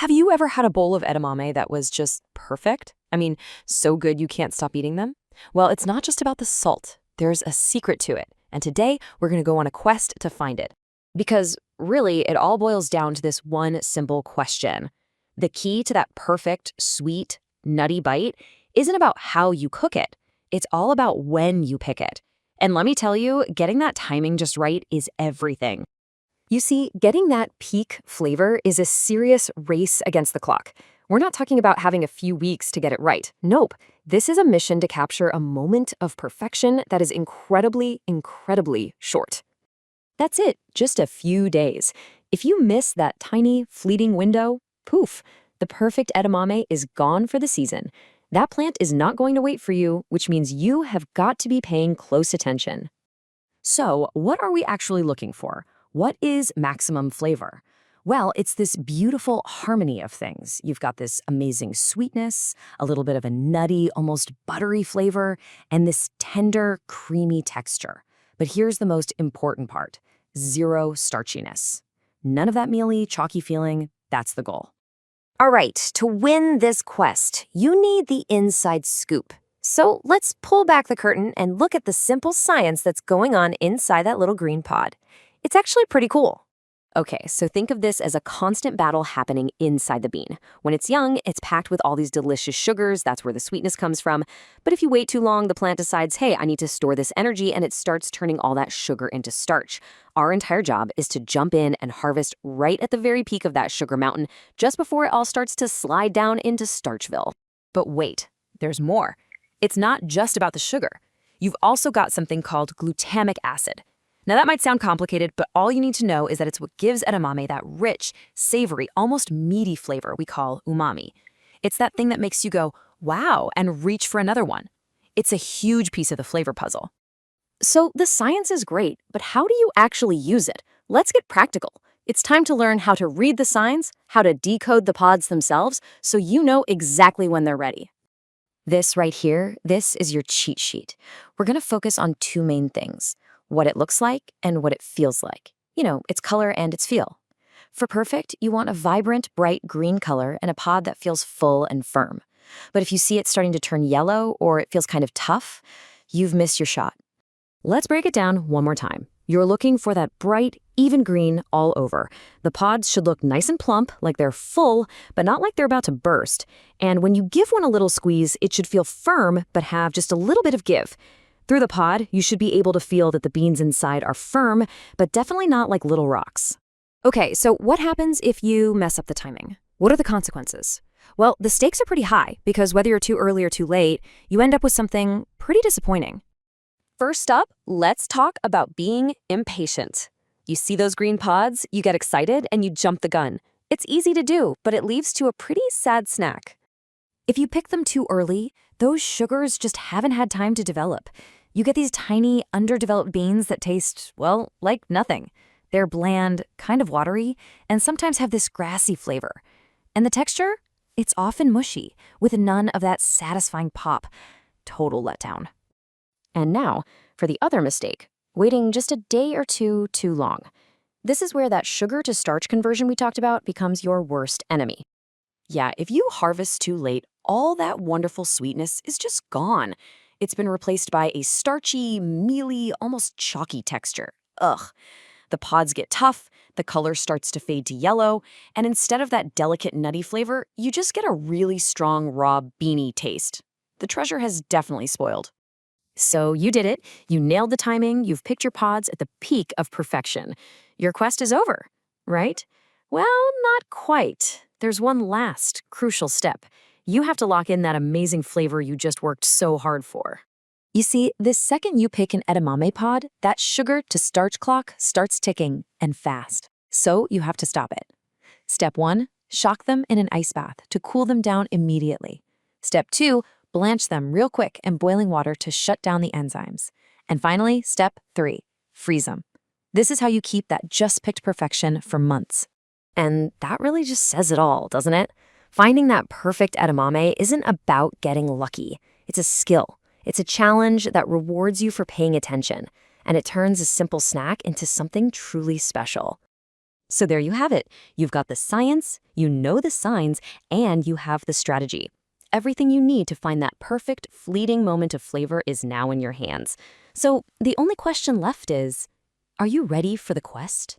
Have you ever had a bowl of edamame that was just perfect? I mean, so good you can't stop eating them? Well, it's not just about the salt. There's a secret to it. And today, we're going to go on a quest to find it. Because really, it all boils down to this one simple question. The key to that perfect, sweet, nutty bite isn't about how you cook it. It's all about when you pick it. And let me tell you, getting that timing just right is everything. You see, getting that peak flavor is a serious race against the clock. We're not talking about having a few weeks to get it right. Nope. This is a mission to capture a moment of perfection that is incredibly, incredibly short. That's it, just a few days. If you miss that tiny, fleeting window, poof, the perfect edamame is gone for the season. That plant is not going to wait for you, which means you have got to be paying close attention. So, what are we actually looking for? What is maximum flavor? Well, it's this beautiful harmony of things. You've got this amazing sweetness, a little bit of a nutty, almost buttery flavor, and this tender, creamy texture. But here's the most important part: zero starchiness. None of that mealy, chalky feeling. That's the goal. All right, to win this quest, you need the inside scoop. So let's pull back the curtain and look at the simple science that's going on inside that little green pod. It's actually pretty cool. Okay, so think of this as a constant battle happening inside the bean. When it's young, it's packed with all these delicious sugars. That's where the sweetness comes from. But if you wait too long, the plant decides, hey, I need to store this energy, and it starts turning all that sugar into starch. Our entire job is to jump in and harvest right at the very peak of that sugar mountain, just before it all starts to slide down into Starchville. But wait, there's more. It's not just about the sugar. You've also got something called glutamic acid. Now that might sound complicated, but all you need to know is that it's what gives edamame that rich, savory, almost meaty flavor we call umami. It's that thing that makes you go, wow, and reach for another one. It's a huge piece of the flavor puzzle. So the science is great, but how do you actually use it? Let's get practical. It's time to learn how to read the signs, how to decode the pods themselves, so you know exactly when they're ready. This right here, this is your cheat sheet. We're going to focus on two main things: what it looks like and what it feels like. You know, its color and its feel. For perfect, you want a vibrant, bright green color and a pod that feels full and firm. But if you see it starting to turn yellow or it feels kind of tough, you've missed your shot. Let's break it down one more time. You're looking for that bright, even green all over. The pods should look nice and plump, like they're full, but not like they're about to burst. And when you give one a little squeeze, it should feel firm, but have just a little bit of give. Through the pod, you should be able to feel that the beans inside are firm, but definitely not like little rocks. Okay, so what happens if you mess up the timing? What are the consequences? Well, the stakes are pretty high, because whether you're too early or too late, you end up with something pretty disappointing. First up, let's talk about being impatient. You see those green pods, you get excited, and you jump the gun. It's easy to do, but it leads to a pretty sad snack. If you pick them too early, those sugars just haven't had time to develop. You get these tiny, underdeveloped beans that taste, well, like nothing. They're bland, kind of watery, and sometimes have this grassy flavor. And the texture? It's often mushy, with none of that satisfying pop. Total letdown. And now, for the other mistake, waiting just a day or two too long. This is where that sugar to starch conversion we talked about becomes your worst enemy. Yeah, if you harvest too late, all that wonderful sweetness is just gone. It's been replaced by a starchy, mealy, almost chalky texture. Ugh. The pods get tough, the color starts to fade to yellow, and instead of that delicate nutty flavor, you just get a really strong, raw, beany taste. The treasure has definitely spoiled. So you did it. You nailed the timing. You've picked your pods at the peak of perfection. Your quest is over, right? Well, not quite. There's one last crucial step. You have to lock in that amazing flavor you just worked so hard for. You see, the second you pick an edamame pod, that sugar to starch clock starts ticking, and fast. So you have to stop it. Step 1, shock them in an ice bath to cool them down immediately. Step 2, blanch them real quick in boiling water to shut down the enzymes. And finally, step 3, freeze them. This is how you keep that just picked perfection for months. And that really just says it all, doesn't it? Finding that perfect edamame isn't about getting lucky. It's a skill. It's a challenge that rewards you for paying attention, and it turns a simple snack into something truly special. So there you have it. You've got the science, you know the signs, and you have the strategy. Everything you need to find that perfect, fleeting moment of flavor is now in your hands. So the only question left is, are you ready for the quest?